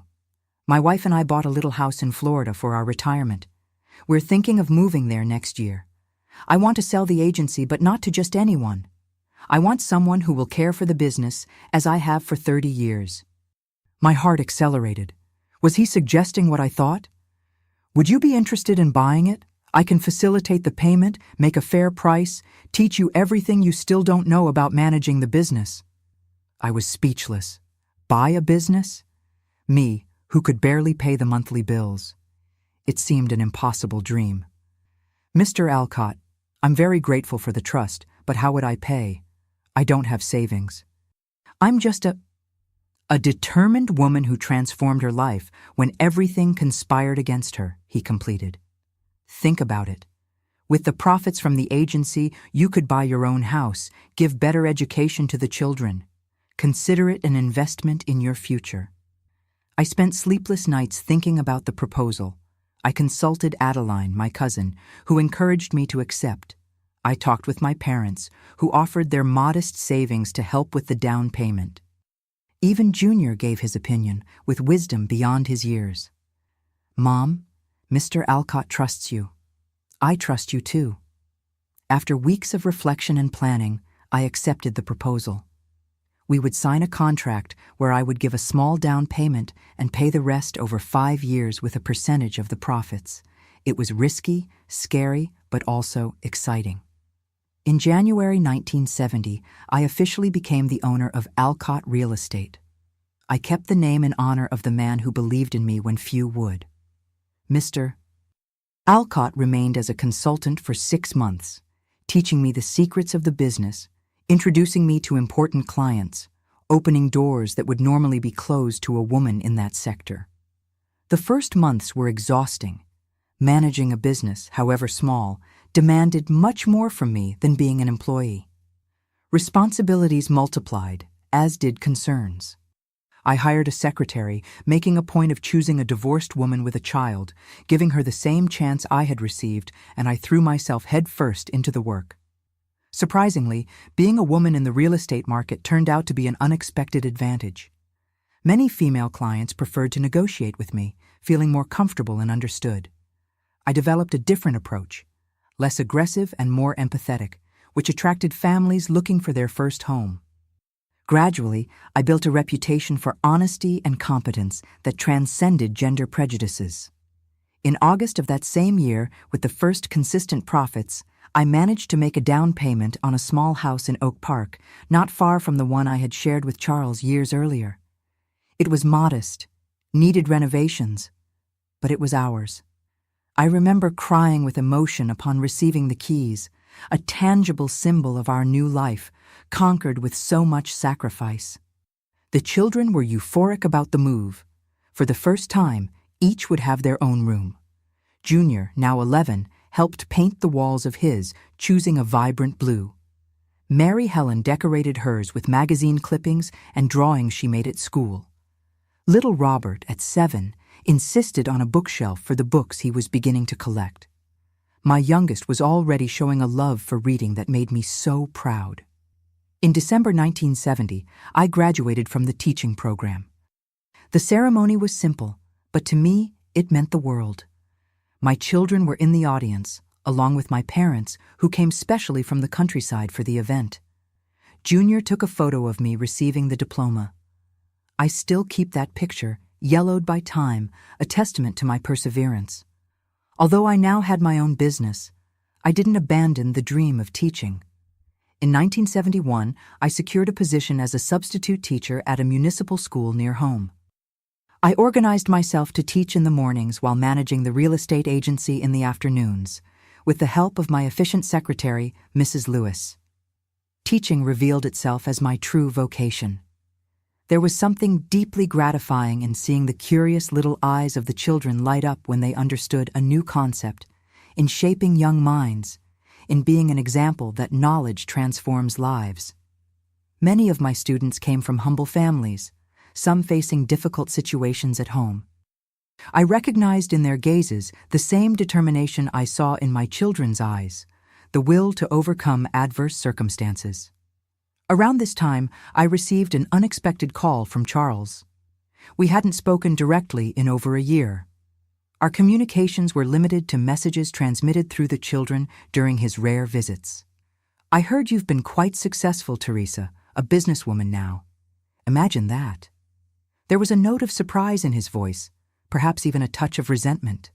My wife and I bought a little house in Florida for our retirement. We're thinking of moving there next year. I want to sell the agency, but not to just anyone. I want someone who will care for the business as I have for 30 years. My heart accelerated. Was he suggesting what I thought? "Would you be interested in buying it? I can facilitate the payment, make a fair price, teach you everything you still don't know about managing the business." I was speechless. Buy a business? Me, who could barely pay the monthly bills. It seemed an impossible dream. "Mr. Alcott, I'm very grateful for the trust, but how would I pay? I don't have savings. I'm just a determined woman who transformed her life when everything conspired against her," he completed. "Think about it. With the profits from the agency, you could buy your own house, give better education to the children. Consider it an investment in your future." I spent sleepless nights thinking about the proposal. I consulted Adeline, my cousin, who encouraged me to accept. I talked with my parents, who offered their modest savings to help with the down payment. Even Junior gave his opinion, with wisdom beyond his years. "Mom, Mr. Alcott trusts you. I trust you too." After weeks of reflection and planning, I accepted the proposal. We would sign a contract where I would give a small down payment and pay the rest over 5 years with a percentage of the profits. It was risky, scary, but also exciting. In January 1970, I officially became the owner of Alcott Real Estate. I kept the name in honor of the man who believed in me when few would. Mr. Alcott remained as a consultant for 6 months, teaching me the secrets of the business, introducing me to important clients, opening doors that would normally be closed to a woman in that sector. The first months were exhausting. Managing a business, however small, demanded much more from me than being an employee. Responsibilities multiplied, as did concerns. I hired a secretary, making a point of choosing a divorced woman with a child, giving her the same chance I had received, and I threw myself headfirst into the work. Surprisingly, being a woman in the real estate market turned out to be an unexpected advantage. Many female clients preferred to negotiate with me, feeling more comfortable and understood. I developed a different approach, less aggressive and more empathetic, which attracted families looking for their first home. Gradually, I built a reputation for honesty and competence that transcended gender prejudices. In August of that same year, with the first consistent profits, I managed to make a down payment on a small house in Oak Park, not far from the one I had shared with Charles years earlier. It was modest, needed renovations, but it was ours. I remember crying with emotion upon receiving the keys, a tangible symbol of our new life, conquered with so much sacrifice. The children were euphoric about the move. For the first time, each would have their own room. Junior, now 11, helped paint the walls of his, choosing a vibrant blue. Mary Helen decorated hers with magazine clippings and drawings she made at school. Little Robert, at 7, insisted on a bookshelf for the books he was beginning to collect. My youngest was already showing a love for reading that made me so proud. In December 1970, I graduated from the teaching program. The ceremony was simple, but to me, it meant the world. My children were in the audience, along with my parents, who came specially from the countryside for the event. Junior took a photo of me receiving the diploma. I still keep that picture, yellowed by time, a testament to my perseverance. Although I now had my own business, I didn't abandon the dream of teaching. In 1971, I secured a position as a substitute teacher at a municipal school near home. I organized myself to teach in the mornings while managing the real estate agency in the afternoons, with the help of my efficient secretary, Mrs. Lewis. Teaching revealed itself as my true vocation. There was something deeply gratifying in seeing the curious little eyes of the children light up when they understood a new concept, in shaping young minds, in being an example that knowledge transforms lives. Many of my students came from humble families, some facing difficult situations at home. I recognized in their gazes the same determination I saw in my children's eyes, the will to overcome adverse circumstances. Around this time, I received an unexpected call from Charles. We hadn't spoken directly in over a year. Our communications were limited to messages transmitted through the children during his rare visits. "I heard you've been quite successful, Teresa, a businesswoman now. Imagine that." There was a note of surprise in his voice, perhaps even a touch of resentment.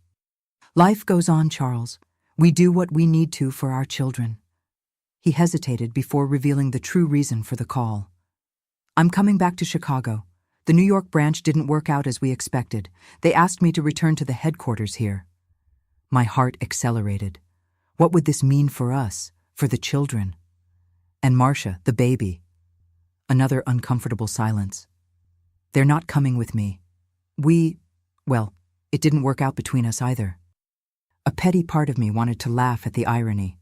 "Life goes on, Charles. We do what we need to for our children." He hesitated before revealing the true reason for the call. "I'm coming back to Chicago. The New York branch didn't work out as we expected. They asked me to return to the headquarters here." My heart accelerated. What would this mean for us, for the children? And Marcia, the baby? Another uncomfortable silence. "They're not coming with me. Well, it didn't work out between us either." A petty part of me wanted to laugh at the irony.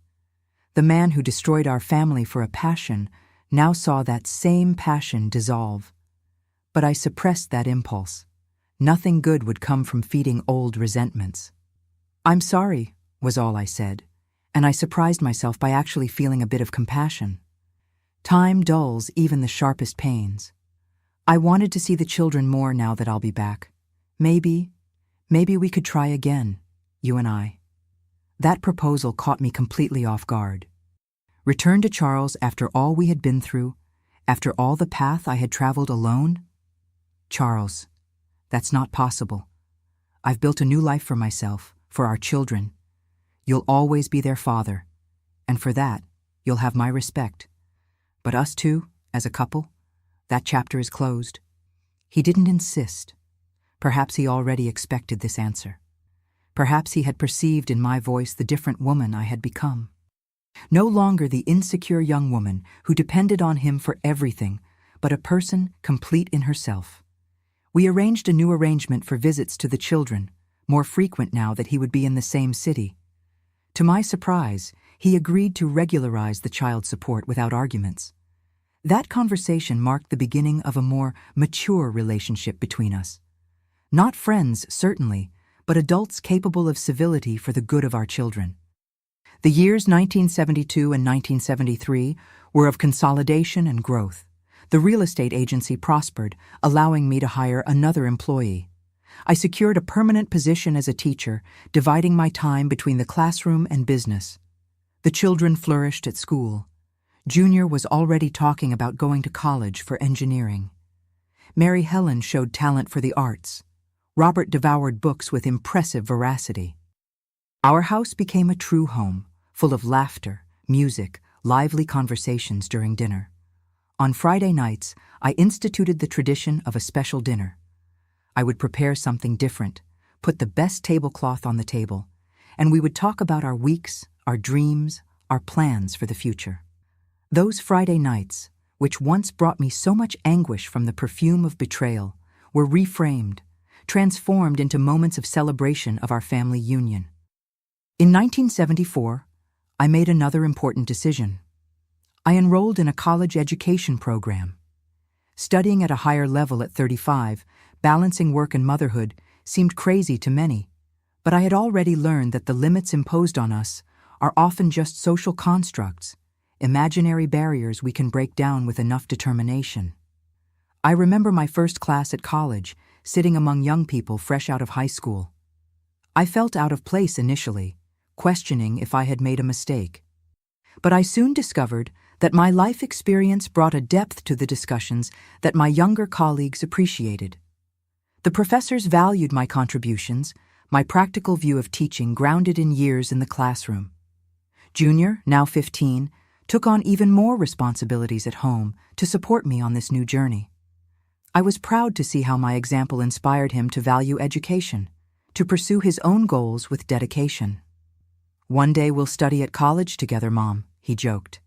The man who destroyed our family for a passion now saw that same passion dissolve. But I suppressed that impulse. Nothing good would come from feeding old resentments. "I'm sorry," was all I said, and I surprised myself by actually feeling a bit of compassion. Time dulls even the sharpest pains. I wanted to see the children more now that I'll be back. Maybe we could try again, you and I. That proposal caught me completely off guard. Return to Charles after all we had been through, after all the path I had traveled alone? "Charles, that's not possible. I've built a new life for myself, for our children. You'll always be their father, and for that, you'll have my respect. But us two, as a couple, that chapter is closed." He didn't insist. Perhaps he already expected this answer. Perhaps he had perceived in my voice the different woman I had become. No longer the insecure young woman who depended on him for everything, but a person complete in herself. We arranged a new arrangement for visits to the children, more frequent now that he would be in the same city. To my surprise, he agreed to regularize the child support without arguments. That conversation marked the beginning of a more mature relationship between us. Not friends, certainly, but adults capable of civility for the good of our children. The years 1972 and 1973 were of consolidation and growth. The real estate agency prospered, allowing me to hire another employee. I secured a permanent position as a teacher, dividing my time between the classroom and business. The children flourished at school. Junior was already talking about going to college for engineering. Mary Helen showed talent for the arts. Robert devoured books with impressive voracity. Our house became a true home, full of laughter, music, lively conversations during dinner. On Friday nights, I instituted the tradition of a special dinner. I would prepare something different, put the best tablecloth on the table, and we would talk about our weeks, our dreams, our plans for the future. Those Friday nights, which once brought me so much anguish from the perfume of betrayal, were reframed, transformed into moments of celebration of our family union. In 1974, I made another important decision. I enrolled in a college education program. Studying at a higher level at 35, balancing work and motherhood, seemed crazy to many, but I had already learned that the limits imposed on us are often just social constructs, imaginary barriers we can break down with enough determination. I remember my first class at college, sitting among young people fresh out of high school. I felt out of place initially, questioning if I had made a mistake. But I soon discovered that my life experience brought a depth to the discussions that my younger colleagues appreciated. The professors valued my contributions, my practical view of teaching grounded in years in the classroom. Junior, now 15, took on even more responsibilities at home to support me on this new journey. I was proud to see how my example inspired him to value education, to pursue his own goals with dedication. "One day we'll study at college together, Mom," he joked.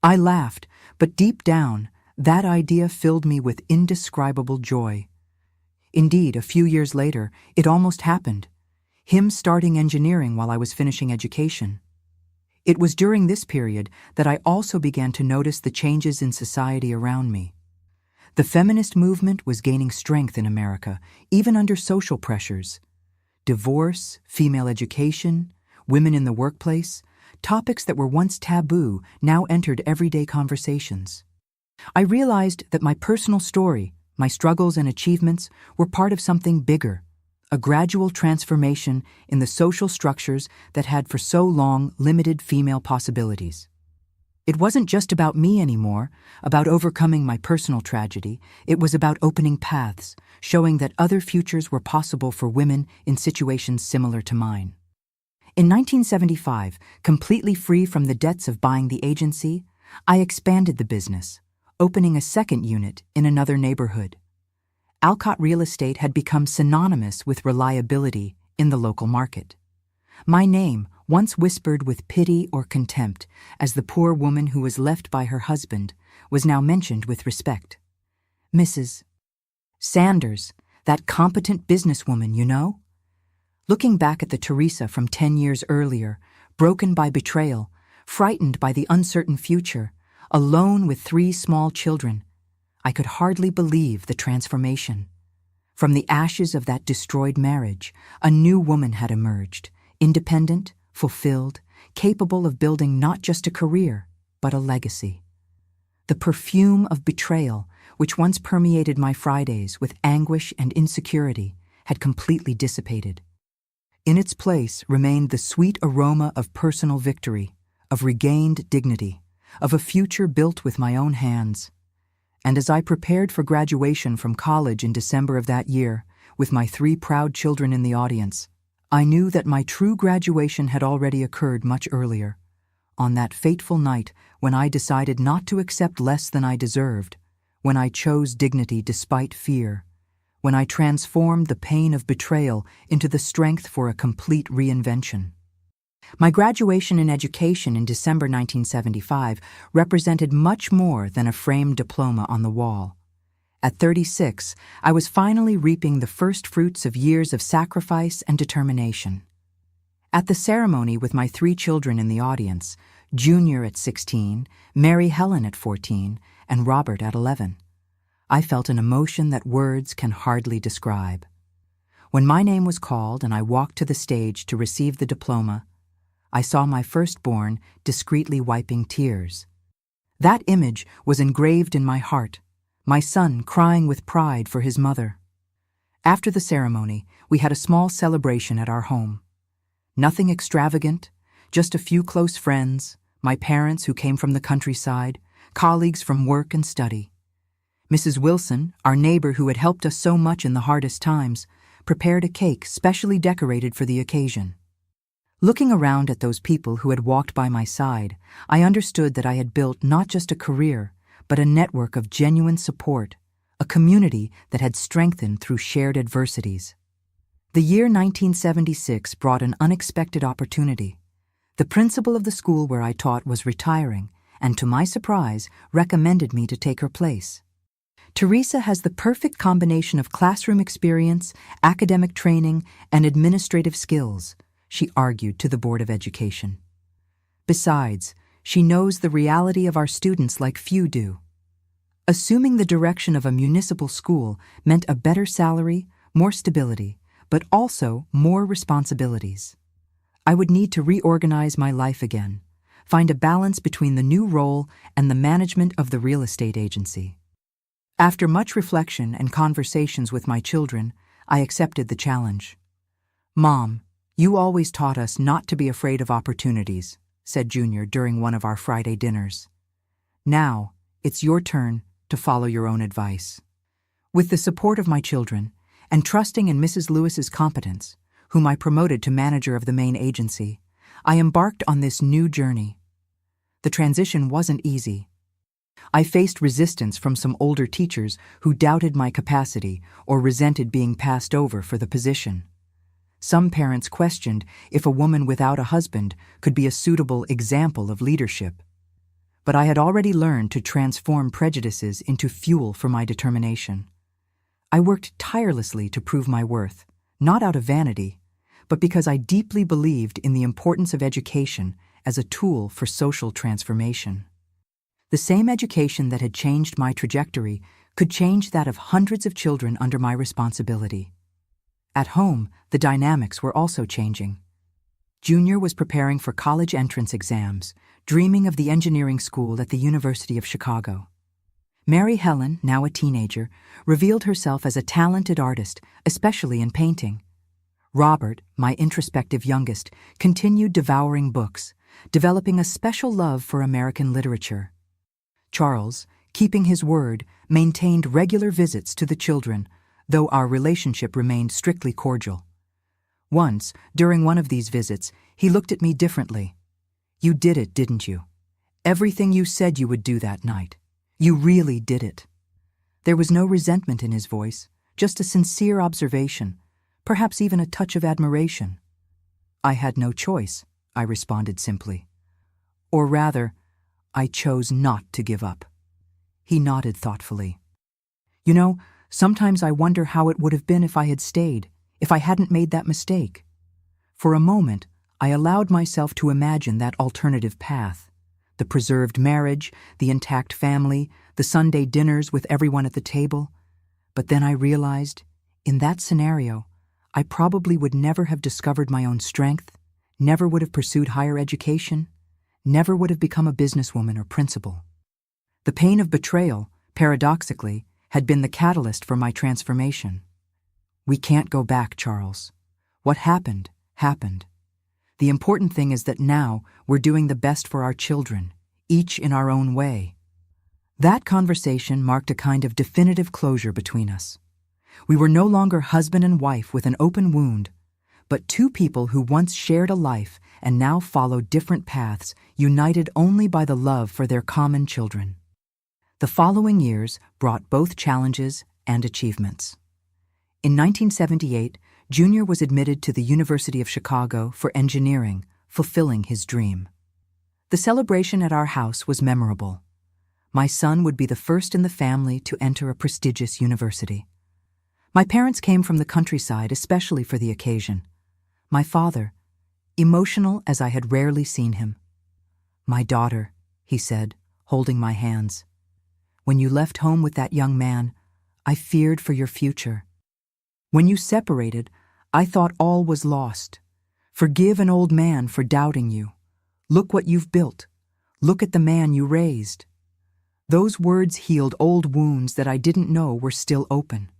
I laughed, but deep down, that idea filled me with indescribable joy. Indeed, a few years later, it almost happened. Him starting engineering while I was finishing education. It was during this period that I also began to notice the changes in society around me. The feminist movement was gaining strength in America, even under social pressures. Divorce, female education, women in the workplace, topics that were once taboo now entered everyday conversations. I realized that my personal story, my struggles and achievements, were part of something bigger, a gradual transformation in the social structures that had for so long limited female possibilities. It wasn't just about me anymore, about overcoming my personal tragedy. It was about opening paths, showing that other futures were possible for women in situations similar to mine. In 1975, completely free from the debts of buying the agency, I expanded the business, opening a second unit in another neighborhood. Alcott real estate had become synonymous with reliability in the local market. My name, once whispered with pity or contempt as the poor woman who was left by her husband, was now mentioned with respect. "Mrs. Sanders, that competent businesswoman, you know?" Looking back at the Teresa from 10 years earlier, broken by betrayal, frightened by the uncertain future, alone with 3 small children, I could hardly believe the transformation. From the ashes of that destroyed marriage, a new woman had emerged, independent, fulfilled, capable of building not just a career, but a legacy. The perfume of betrayal, which once permeated my Fridays with anguish and insecurity, had completely dissipated. In its place remained the sweet aroma of personal victory, of regained dignity, of a future built with my own hands. And as I prepared for graduation from college in December of that year, with my 3 proud children in the audience, I knew that my true graduation had already occurred much earlier, on that fateful night when I decided not to accept less than I deserved, when I chose dignity despite fear, when I transformed the pain of betrayal into the strength for a complete reinvention. My graduation in education in December 1975 represented much more than a framed diploma on the wall. At 36, I was finally reaping the first fruits of years of sacrifice and determination. At the ceremony with my 3 children in the audience, Junior at 16, Mary Helen at 14, and Robert at 11, I felt an emotion that words can hardly describe. When my name was called and I walked to the stage to receive the diploma, I saw my firstborn discreetly wiping tears. That image was engraved in my heart, my son crying with pride for his mother. After the ceremony, we had a small celebration at our home. Nothing extravagant, just a few close friends, my parents who came from the countryside, colleagues from work and study. Mrs. Wilson, our neighbor who had helped us so much in the hardest times, prepared a cake specially decorated for the occasion. Looking around at those people who had walked by my side, I understood that I had built not just a career, but a network of genuine support, a community that had strengthened through shared adversities. The year 1976 brought an unexpected opportunity. The principal of the school where I taught was retiring, and to my surprise, recommended me to take her place. Teresa has the perfect combination of classroom experience, academic training, and administrative skills, she argued to the Board of Education. Besides, she knows the reality of our students like few do. Assuming the direction of a municipal school meant a better salary, more stability, but also more responsibilities. I would need to reorganize my life again, find a balance between the new role and the management of the real estate agency. After much reflection and conversations with my children, I accepted the challenge. "Mom, you always taught us not to be afraid of opportunities," said Junior during one of our Friday dinners. "Now, it's your turn to follow your own advice." With the support of my children, and trusting in Mrs. Lewis's competence, whom I promoted to manager of the main agency, I embarked on this new journey. The transition wasn't easy. I faced resistance from some older teachers who doubted my capacity or resented being passed over for the position. Some parents questioned if a woman without a husband could be a suitable example of leadership. But I had already learned to transform prejudices into fuel for my determination. I worked tirelessly to prove my worth, not out of vanity, but because I deeply believed in the importance of education as a tool for social transformation. The same education that had changed my trajectory could change that of hundreds of children under my responsibility. At home, the dynamics were also changing. Junior was preparing for college entrance exams, dreaming of the engineering school at the University of Chicago. Mary Helen, now a teenager, revealed herself as a talented artist, especially in painting. Robert, my introspective youngest, continued devouring books, developing a special love for American literature. Charles, keeping his word, maintained regular visits to the children, though our relationship remained strictly cordial. Once, during one of these visits, he looked at me differently. "You did it, didn't you? Everything you said you would do that night. You really did it." There was no resentment in his voice, just a sincere observation, perhaps even a touch of admiration. "I had no choice," I responded simply. "Or rather, I chose not to give up." He nodded thoughtfully. "You know, sometimes I wonder how it would have been if I had stayed, if I hadn't made that mistake." For a moment, I allowed myself to imagine that alternative path. The preserved marriage, the intact family, the Sunday dinners with everyone at the table. But then I realized, in that scenario, I probably would never have discovered my own strength, never would have pursued higher education, never would have become a businesswoman or principal. The pain of betrayal, paradoxically, had been the catalyst for my transformation. We can't go back, Charles. What happened, happened. The important thing is that now we're doing the best for our children, each in our own way. That conversation marked a kind of definitive closure between us. We were no longer husband and wife with an open wound, but two people who once shared a life and now followed different paths, united only by the love for their common children. The following years brought both challenges and achievements. In 1978, Junior was admitted to the University of Chicago for engineering, fulfilling his dream. The celebration at our house was memorable. My son would be the first in the family to enter a prestigious university. My parents came from the countryside especially for the occasion. My father, emotional as I had rarely seen him. "My daughter," he said, holding my hands. "When you left home with that young man, I feared for your future. When you separated, I thought all was lost. Forgive an old man for doubting you. Look what you've built. Look at the man you raised." Those words healed old wounds that I didn't know were still open.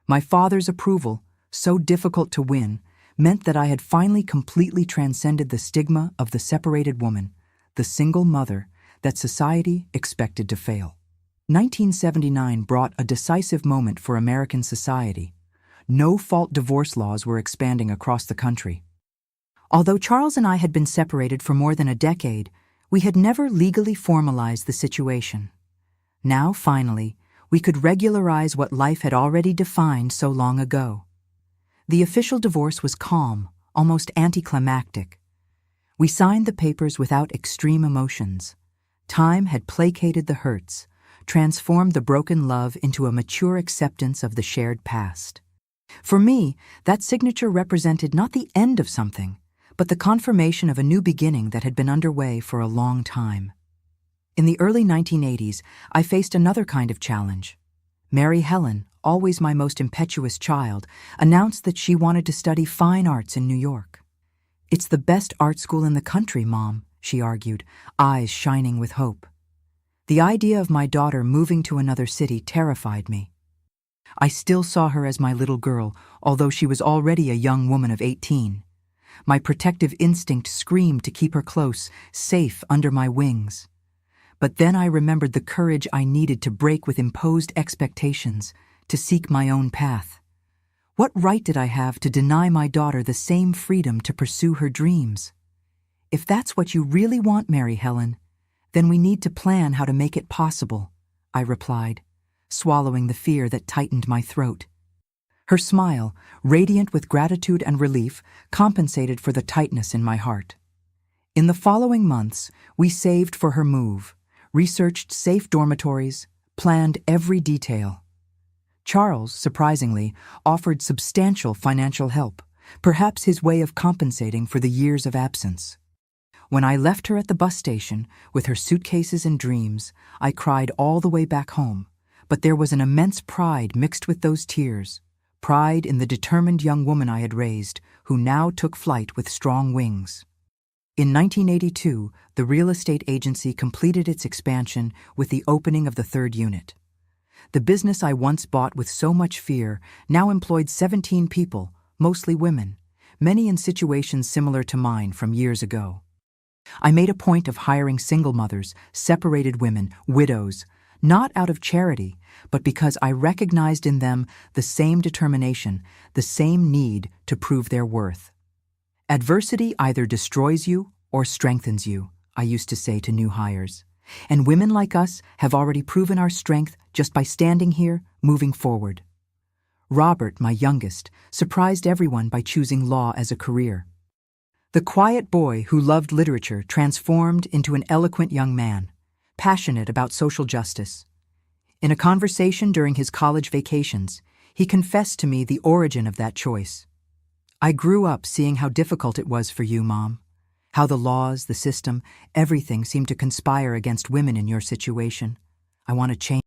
My father's approval, so difficult to win, meant that I had finally completely transcended the stigma of the separated woman, the single mother that society expected to fail. 1979 brought a decisive moment for American society. No-fault divorce laws were expanding across the country. Although Charles and I had been separated for more than a decade, we had never legally formalized the situation. Now, finally, we could regularize what life had already defined so long ago. The official divorce was calm, almost anticlimactic. We signed the papers without extreme emotions. Time had placated the hurts, transformed the broken love into a mature acceptance of the shared past. For me, that signature represented not the end of something, but the confirmation of a new beginning that had been underway for a long time. In the early 1980s, I faced another kind of challenge. Mary Helen, always my most impetuous child, announced that she wanted to study fine arts in New York. "It's the best art school in the country, Mom," she argued, eyes shining with hope. The idea of my daughter moving to another city terrified me. I still saw her as my little girl, although she was already a young woman of 18. My protective instinct screamed to keep her close, safe under my wings. But then I remembered the courage I needed to break with imposed expectations, to seek my own path. What right did I have to deny my daughter the same freedom to pursue her dreams? If that's what you really want, Mary Helen, then we need to plan how to make it possible, I replied, swallowing the fear that tightened my throat. Her smile, radiant with gratitude and relief, compensated for the tightness in my heart. In the following months, we saved for her move, researched safe dormitories, planned every detail. Charles, surprisingly, offered substantial financial help, perhaps his way of compensating for the years of absence. When I left her at the bus station, with her suitcases and dreams, I cried all the way back home, but there was an immense pride mixed with those tears, pride in the determined young woman I had raised, who now took flight with strong wings. In 1982, the real estate agency completed its expansion with the opening of the third unit. The business I once bought with so much fear now employed 17 people, mostly women, many in situations similar to mine from years ago. I made a point of hiring single mothers, separated women, widows, not out of charity, but because I recognized in them the same determination, the same need to prove their worth. Adversity either destroys you or strengthens you, I used to say to new hires. And women like us have already proven our strength just by standing here, moving forward. Robert, my youngest, surprised everyone by choosing law as a career. The quiet boy who loved literature transformed into an eloquent young man, passionate about social justice. In a conversation during his college vacations, he confessed to me the origin of that choice. I grew up seeing how difficult it was for you, Mom. How the laws, the system, everything seemed to conspire against women in your situation. I want to change.